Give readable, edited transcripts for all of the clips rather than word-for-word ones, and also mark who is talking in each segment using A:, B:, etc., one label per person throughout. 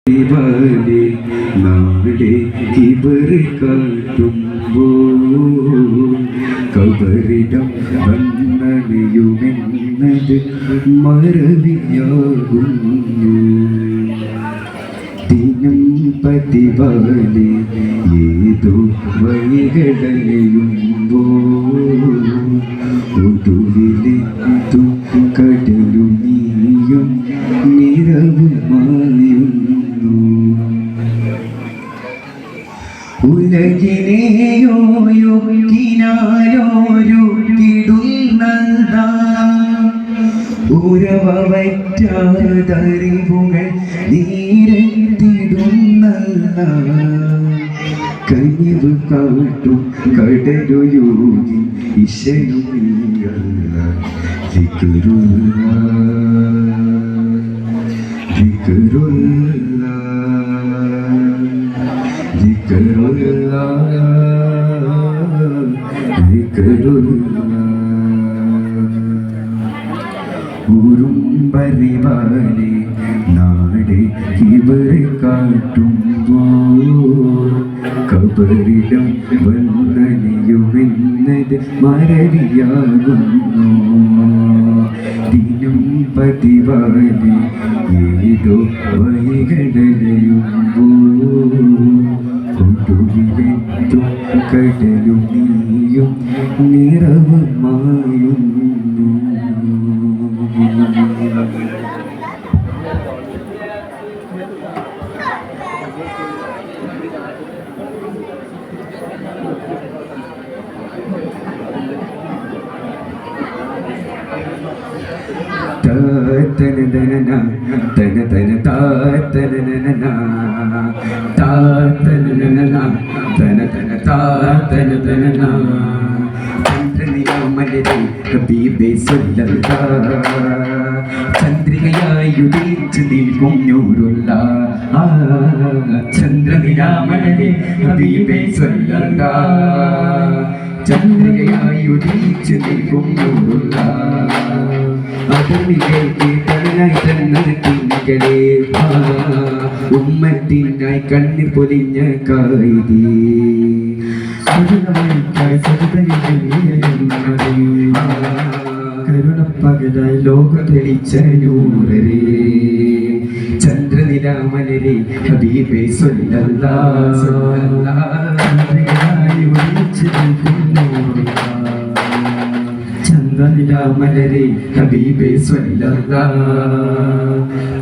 A: ിവാലെ നാളെ കിബറ് കാട്ടുമ്പോ കബറിടം വന്നണയുമെന്നത് മറവിയാകുന്നു. ദിനം പതിവാലെ ഏതോ വഴികളയുമ്പോ ഒടുവിലെത്തും കടലും നീയും നിറവുമായുന്നു. ഉലകിനെയോരുക്കിനാലോരുക്കിടുന്നതാ ഉരവറ്റാതറിവുകൾ നീരത്തിടുന്നതാ. കനിവ് കാട്ടും കടലുയോഗി ഇശലുമിയല്ല ദിക്റുല്ല ദിക്റുല്ല ദിക്റുല്ല ദിക്റുല്ല. ഉറുമ്പറിവാലെ നാടെ കിബറ് കാട്ടുമ്പോൾ കബറിടം വന്നണിയുമെന്നത് മറവിയാകുന്നു. ദിനം പതിവാലെ ഏതോ വഴികടലയുമ്പോ ഒടുവിലെത്തും കടലും നീയും നിറവുമായുന്നു. ചന്ദ്രികയായുദിച്ചു നിൽക്കും നൂറുള്ള ചന്ദ്രനിലാമലരെ ഹബീബേ സ്വല്ലല്ലാഹ്. ചന്ദ്രികയായുദിച്ചു നിൽക്കും നൂറുള്ള അതിലേക്ക് തലനായി തന്നത് തിങ്കളേ ഉമ്മത്തിനായി കണ്ണീർ പൊലിഞ്ഞ കായികേ കരുണപ്പകലായി ലോകം തെളിച്ച നൂറരേ ചന്ദ്രനിലാമലരെ ഹബീബേ സ്വല്ലല്ലാഹ്. ചന്ദ്രനിലാമലരെ ഹബീബേ സ്വല്ലല്ലാഹ്.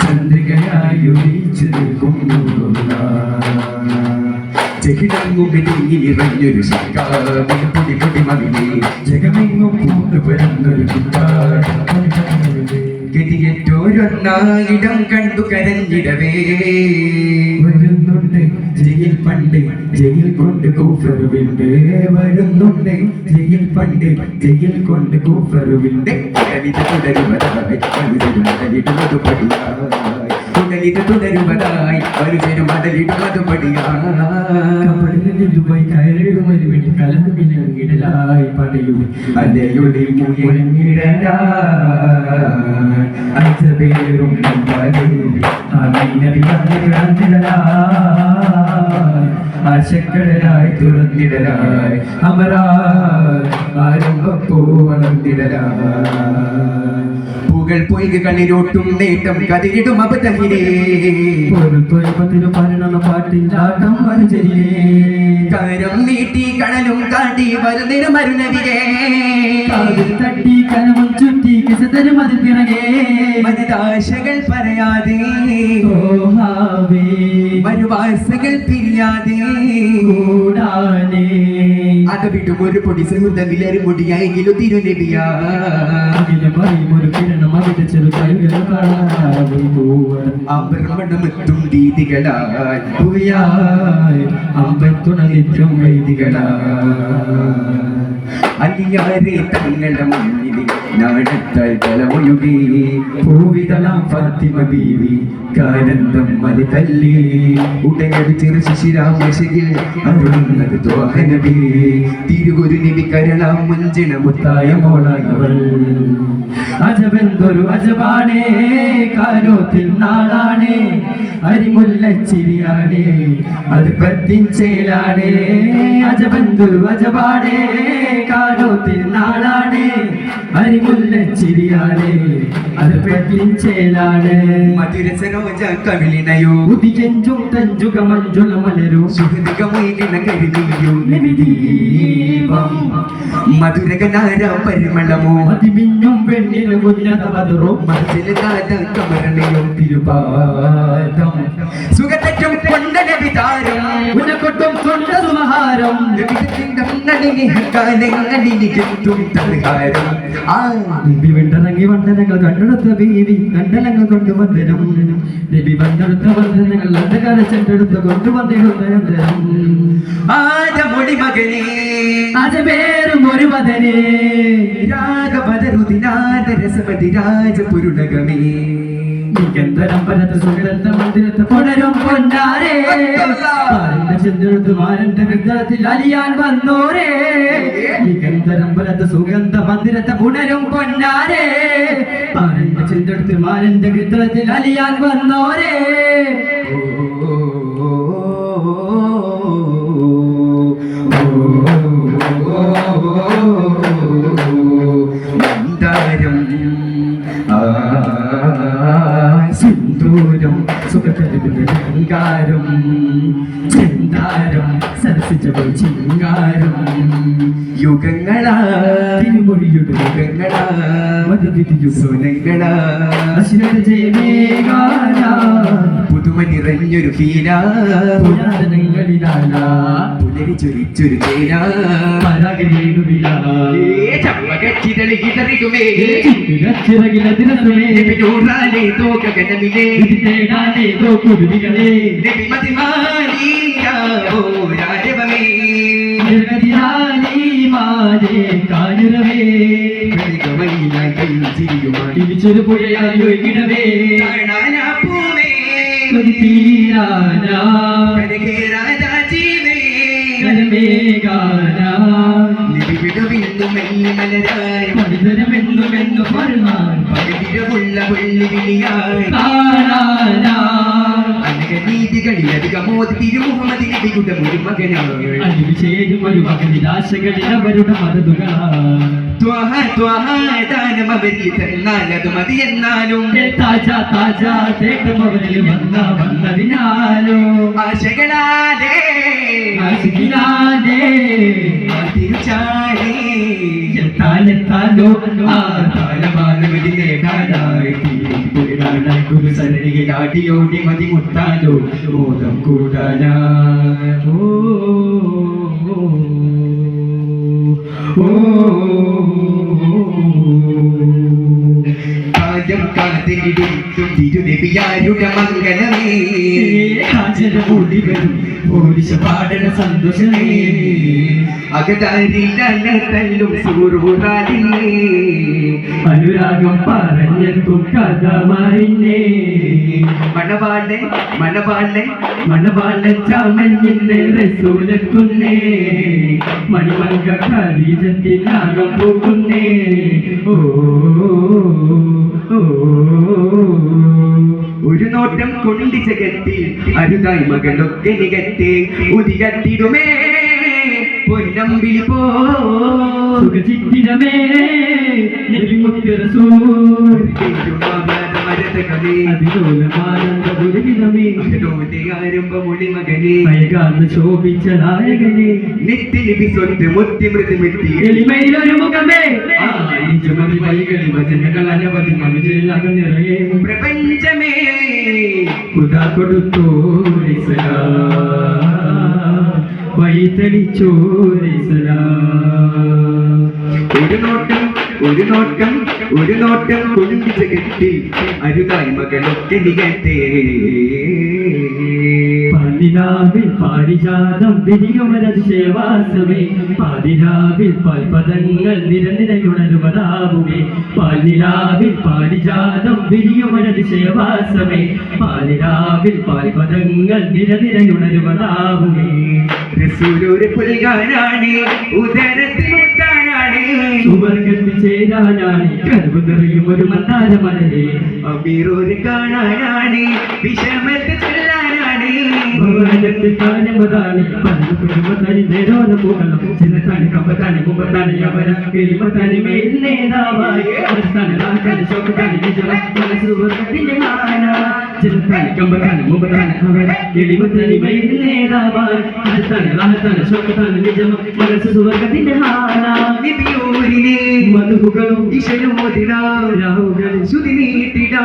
A: ചന്ദ്രികയായുദിച്ചു നിൽക്കും നൂറുല്ലാഹ്. ജഗമെങ്ങും പൊടി മതിലേ ജഗമെങ്ങും പൂണ്ടുപരന്നൊരു ഗതികെറ്റോരൊന്നായിടം കണ്ടു കരഞ്ഞിടവേ വരുന്നുണ്ട് ജയിൽ പണ്ട് ജയിൽ കൊണ്ട് കൂഫറുവിണ്ട്. വരുന്നുണ്ട് ജയിൽ പണ്ട് ജയിൽ കൊണ്ട് കൂഫറുവിണ്ട്. കവിത തുടരുവതായി മടലിടുന്നത് പടിയായി തുടലിത് തുടരുവതായി വരുവരും മടലിടുന്നത് പടിയായി കയറിടുമൊരു വേണ്ടി കലമിടലായി പടയും അലയുടെ മുയങ്ങിടലായി പേരും ആശക്കടലായി തുറന്നിടലായി അമരാ ആരംഭപ്പോ വളർന്നിടലായി. പൂകൾ പൊയ്ക കണ്ണിരോട്ടും നേട്ടം കതിരിടും അബദ്ധമിലേ പാട്ടില്ലാട്ടം മനുജരിലേ കരം നീട്ടി കടലും കാട്ടി വരുന്നതിന് മരുനവികേ തട്ടി കനവും ചുറ്റി കിസതരും അത് പിറകേ മനതാശകൾ പറയാതെ മരുവാസകൾ പിരിയാതെ കൂടാനേ അത് വിടും ഒരു പൊടി സുഹൃത്തമില്ലൊരു മുടിയായെങ്കിലും തിരുനബിയാ അബ്രഹ്മണമെത്തും രീതികളായി അമ്പത്തുണലിറ്റും വൈദികളായി അലിയാരെ തങ്ങളുടെ മുന്നിൽ നാടത്താൽ തലമൊഴുകി പൂവിതലാം ഫാത്തിമ ബീവി കാനന്ദം മതി തല്ലി ഉടനടി ചെറു ശിശിരാമശയിൽ അരുളുന്നത് ദ്വാഹനബി തിരുഗുരു നബി കരളാം മുഞ്ചിണ മുത്തായ മോളായവൾ അജബെന്തൊരു
B: അജബാണേ കാനോത്തിൽ നാളാണേ അരിമുല്ലച്ചിരിയാണേ അത് പത്തിൻ ചേലാണേ അജബന്തൊരു അജബാണേ കാനോത്തിൽ നാളാണേ അരിമുല്ലച്ചിരിയാണേ അത് പത്തിൻ ചേലാണ്
A: മധുരസരോജ കവിളിനയോ
B: ഉദിയെഞ്ചും തഞ്ചുക മഞ്ജുള മലരോ
A: സുഹൃതികമൈലിന കരുതിയോ
B: ദീപം
A: മധുരകനാര പരിമളമോ
B: അതിമിഞ്ഞും പെണ്ണിന് മുന്നത മധുരോ
A: മനസ്സിലാത കമരണയോ
B: തിരുപാദം
A: സുഖത്തും കൊണ്ടന വിതാരം
B: ഉനക്കൊട്ടും തൊണ്ട സുമഹാരം നബി വെണ്ടറങ്ങി വണ്ടനങ്ങൾ കണ്ടെടുത്ത ബീവി കണ്ടലങ്ങൾ കൊണ്ട് വന്ദനം നബി വന്നെടുത്ത വന്ദനങ്ങൾ അന്ധകാര ചെണ്ടെടുത്ത് കൊണ്ടുവന്നിടുന്നരം
A: ആജമൊഴി മകനേ
B: അജബേറും ഒരു മദനേ
A: രാഗപദരുദിനാദരസപതി രാജപുരുടകമേ
B: നികന്തരം പരത്ത സുഗന്ധ മന്ദിരത്ത് പുണരും പൊന്നാരേ ചെന്തെടുത്ത് മാരന്റെ ഹൃദയത്തിൽ അലിയാൻ വന്നോരേ നികന്തരം പരത്ത സുഗന്ധ മന്ദിരത്തെ പുണരും പൊന്നാരേ പാരന്റെ ചെന്തെടുത്ത് മാരന്റെ ഹൃദയത്തിൽ അലിയാൻ വന്നോരേ സിന്ദൂരം സുഖകരവികാരം ചിന്താരം സരസിജകൾ ചിങ്കാരം
A: യുഗങ്ങളാ
B: തിരുമൊഴിയുടെ
A: യുഗങ്ങളാ
B: മധുവിധിയു
A: സുനങ്ങളാ
B: അശ്വര ജയമേകാല
A: പുതുമ നിറഞ്ഞൊരു ഹീന
B: പുരാതനങ്ങളിലാല
A: പുലരി ചൊരിച്ചൊരു ചേന ചമ്പകച്ചിതളികിതറിടുമേ
B: ചിറകിലതിരസുമേ
A: നബിനൂറാലേ തോകഗനമിലേ
B: തേടാനേ കുരുവികളെ
A: നബിമതിമാനിയാവോ രാജവമേ
B: കാനുരവേ
A: വെളികമയിലായി കൈചിരിയുമായി
B: തിരിച്ചൊരു പുഴയായി ഒഴുകിടവേ
A: കാണാനാപ്പൂമേ
B: തീരാനാ
A: കരകേറാജീവേ
B: കരമേകാനാ
A: നിബിവിടുവിന്നും മെല്ലി മലരായി
B: മനുതരമെന്നുമെന്നു പറഞ്ഞാൽ
A: പകലിരവുള്ള വെള്ളി വിളിയായി
B: കാണാനാ
A: അനക നീതികളിൽ അധികമോദി തിരുമുഹമ്മദ് നബിയുടെ ഒരു മകനാണ്
B: അനിവിശേഷം ഒരു മകനിരാശകളിൽ അവരുടെ
A: തന്നാലത് മതി എന്നാലും
B: താജാ താജാ തേട്ടമവരിൽ വന്നതിനാലോ
A: ആശകളാലേ
B: ആശിക്കിനാലേ
A: തിരിച്ചാലേ
B: എത്താലെത്താലോ ആ
A: താലമാനവതി നേടാനായി
B: സരണിയാടിയോടി മതി മുട്ടാലോ ബോധം കൂടാനാ
A: കാര്യം കാത്തിരിടും തിരുനബിയാരുടെ മംഗളമേ
B: കാഞ്ചനമൂടി വരും പോലീശ പാടന സന്തോഷമേ
A: അകതാരിലും സൂറൂറാലില്ലേ
B: അനുരാഗം പറഞ്ഞെത്തും കഥ മറിഞ്ഞേ
A: മണവാളെ മണവാളെ
B: മണവാള ചമഞ്ഞില്ലേ റസൂലെത്തുന്നേ മണിമങ്ക ഖദീജത്തിനാകം പോകുന്നേ ഓ
A: ഒരു നോട്ടം കൊണ്ട് ജഗത്തി അരുതായി മകളൊക്കെ നികത്തെ ഉദികത്തിടുമേ പൊന്നമ്പിളി പോ
B: സുഖചിത്തിരമേ നബിമുത്ത് റസൂൽ അതിലോലമാനന്ദപുരവിതമേ
A: ആരംഭമൊളി മകനെ
B: മയകാന്ന് ശോഭിച്ച നായകനെ
A: നിത്യലിപി സ്വത്ത് മുത്യമൃതമെത്തി
B: എളിമയിലൊരു മുഖമേ നിജമതി വൈകളിൽ വചനങ്ങൾ അനവധി മനുഷ്യരിലകം നിറയെ
A: പ്രപഞ്ചമേ
B: കുതാ കൊടുത്തോരിസലാ വഴി തെളിച്ചോരിസലാ
A: ഒരു നോട്ടം ഒരു നോട്ടം ഒരു നോട്ടം കൊണ്ട് ജഗത്തിൽ അരുതായി മകളൊക്കെ നികത്തേ
B: പാലിനാവിൽ പാരിജാതം വിരിയുമരതിശയവാസമേ പാലിനാവിൽ പാൽപദങ്ങൾ നിരനിരയുണരുവതാവുമേ പാലിനാവിൽ പാരിജാതം വിരിയുമരതിശയവാസമേ പാലിനാവിൽ പാൽപദങ്ങൾ നിരനിരയുണരുവതാവുമേ
A: റസൂലൊരു പുൽകാനാണ് ഉദരത്തിൽ മുത്താനാണ്
B: സുവർഗത്തിൽ ചേരാനാണ് കനവ് നിറയും ഒരു മന്ദാരമലരെ
A: അമീറോര് കാണാനാണ് വിഷമത്തെ ചൊല്ലാനാണ്
B: ഭവനത്തിൽ താനമതാണ് പലു പെരുമതനി നേരോല പോകണം ചിന്നത്താനി കമ്പത്താനി മുമ്പത്താനി അവര പെരുമത്താനി മേൽ നേതാവായി അവസ്ഥാന രാക്കാനി ശോകത്താനി നിജം സുവർഗത്തിന്റെ മാന ചിന്നത്താനി കമ്പത്താനി മുമ്പത്താനി അവര എളിമത്താനി മേൽ നേതാവായി അവസ്ഥാന രാക്കാനി ശോകത്താനി നിജം സുവർഗത്തിന്റെ മാന
A: നബിയോരിനെ
B: മധുകളും
A: ഇശലോദിനാ
B: രാഹുകളിൽ
A: ശ്രുതി നീട്ടിടാ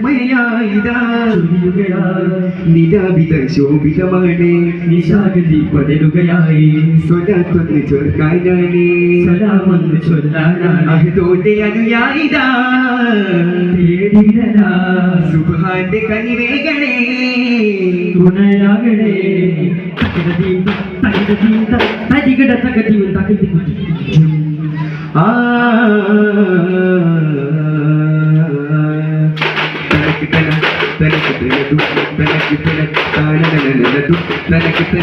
A: മയായിതാ നിലാവിത ശോഭിതമാണ്
B: നിശാഗതി പടരുകയായി
A: സ്വലാത്തൊന്ന് ചൊർക്കാനാണ്
B: സലാമൊന്ന് ചൊല്ലാനാണ്
A: അഹദോന്റെ അനുയായിതാ
B: തേടിടരാ
A: സുബ്ഹാന്റെ കനിവേഗണേ
B: തുണയാകണേ തരികിട തകതിയും തകതി
A: ആ തനക്ക്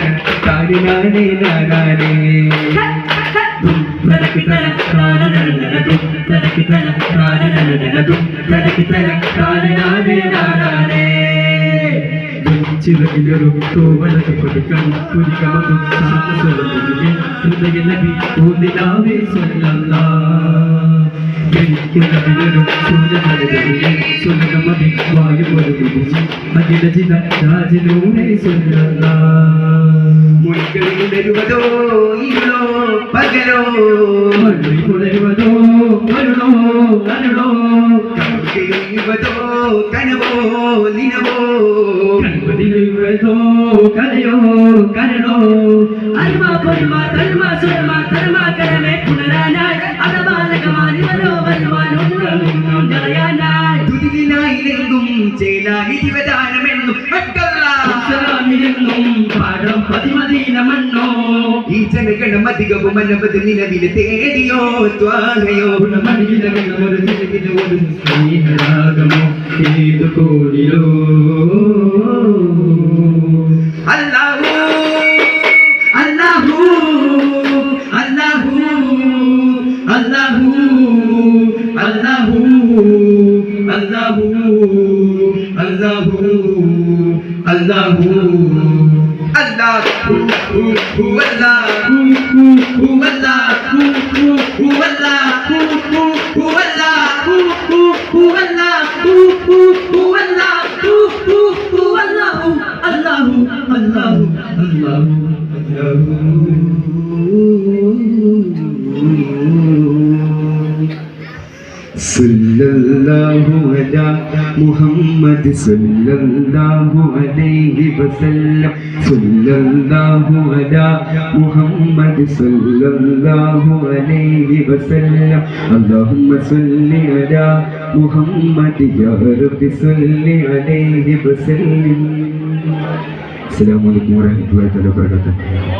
B: ചിറകിലൊരു തോവലത് കൊടുക്കണം പുരികമതും സാമസ്വരമൊഴുകി ഹൃദയ നബി പൂനിലാവേ സ്വല്ലല്ലാ എനിക്കുള്ളതിലൊരു സൂര്യനടുകി സുലകമതി വായുമൊരു കുടിച്ച് അഖിലജിത രാജനൂരെ സ്വല്ലല്ലാ
A: മുൻകളിലുണരുവതോ ഇരുളോ പകലോ
B: മണ്ണി പുലരുവതോ മരുളോ അരുളോ
A: കഴിയുവതോ കനവോ നിനവോ
B: കൺപതിലുവതോ കലയോ കരളോ അരുമ പൊരുമ തരുമ സുരമ തരുമ കരമേ പുനരാനായി അടബാലകമാനിവരോ വരുവാനോടുകളയാനായി
A: തുതിയിലായിലെങ്കും ചേലായി ദിവദാനമെന്നും
B: അക്കല്ലാമിലെന്നും പാടം പതിമദീനമണ്ണോ
A: ഈ ജനഗണം അധികവും അനവധി നിലവിലെ തേടിയോ ത്വാഹയോ
B: ഗുണമണിയിലൊരു തിരകിലൊരു സ്നേഹരാഗമോ ഏതു കോടിയോ
A: അല്ലാഹു അല്ലാഹു അല്ലാഹു അല്ലാഹു അല്ലാഹു അല്ലാഹു അല്ലാഹു അല്ലാഹു അല്ലാഹു ഹുവല്ലാഹു ഹുവല്ലാഹു ഹുവല്ലാഹു ഹുവല്ലാഹു ഹുവല്ലാഹു ഹുവല്ലാഹു ഹുവല്ലാഹു അല്ലാഹു അല്ലാഹു അല്ലാഹു സല്ലല്ലാഹു അലാ മുഹമ്മദ് സല്ലല്ലാഹു അലൈഹി വസല്ലം സല്ലല്ലാഹു അലാ മുഹമ്മദ് സല്ലല്ലാഹു അലൈഹി വസല്ലം അല്ലാഹുമ്മ സല്ലി അലാ മുഹമ്മദ് യാ റബ്ബി സല്ലി അലൈഹി വസല്ലം. അസ്സലാമു അലൈക്കും വറഹ്മത്തുള്ളാഹി വബറകാതുഹു.